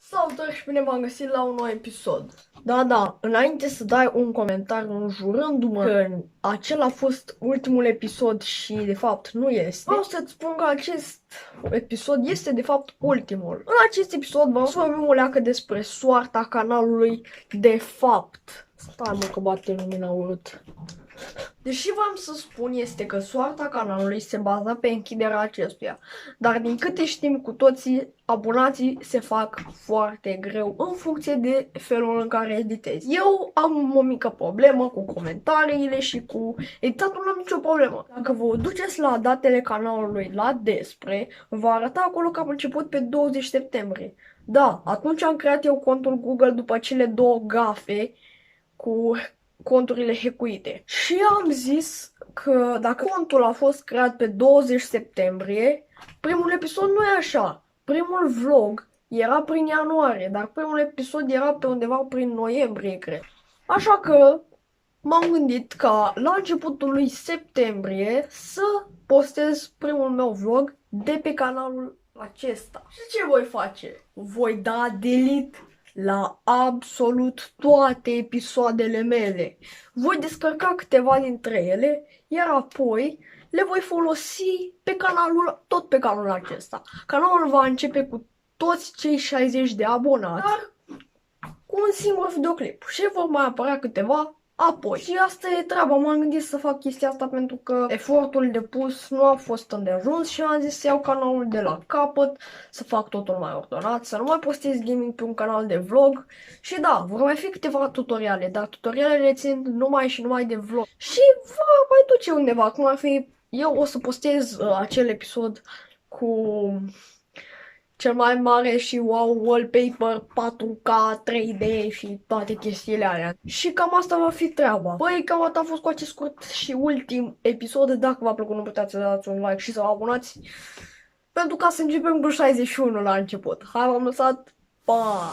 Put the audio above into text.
Salutare și bine v-am găsit la un nou episod. Da, înainte să dai un comentariu înjurându-mă că acela a fost ultimul episod și de fapt nu este, vreau să-ți spun că acest episod este de fapt ultimul. În acest episod vreau să vorbim o leacă despre soarta canalului de fapt. Stai mă că bate lumina urât. Deși v-am să spun este că soarta canalului se baza pe închiderea acestuia, dar din câte știm cu toții, abonații se fac foarte greu în funcție de felul în care editezi. Eu am o mică problemă cu comentariile și cu editatul, nu am nicio problemă. Dacă vă duceți la datele canalului la despre, va arăta acolo că am început pe 20 septembrie. Da, atunci am creat eu contul Google după cele două gafe cu conturile hackuite. Și am zis că dacă contul a fost creat pe 20 septembrie, primul episod nu e așa. Primul vlog era prin ianuarie, dar primul episod era pe undeva prin noiembrie, cred. Așa că m-am gândit ca la începutul lui septembrie să postez primul meu vlog de pe canalul acesta. Și ce voi face? Voi da delete la absolut toate episoadele mele. Voi descărca câteva dintre ele, iar apoi le voi folosi pe canalul, tot pe canalul acesta. Canalul va începe cu toți cei 60 de abonați, dar cu un singur videoclip și vor mai apărea câteva apoi. Și asta e treaba, m-am gândit să fac chestia asta pentru că efortul depus nu a fost îndeajuns și am zis să iau canalul de la capăt, să fac totul mai ordonat, să nu mai postez gaming pe un canal de vlog. Și da, vor mai fi câteva tutoriale, dar tutorialele țin numai și numai de vlog. Și va mai duce undeva, cum ar fi, eu o să postez acel episod cu cel mai mare și wow wallpaper 4K 3D și toate chestiile alea. Și cam asta va fi treaba. Băi, cam atât a fost cu acest scurt și ultim episod. Dacă v-a plăcut, nu puteți să dați un like și să vă abonați, pentru ca să începem cu 61 la început. Hai, v-am lăsat, pa!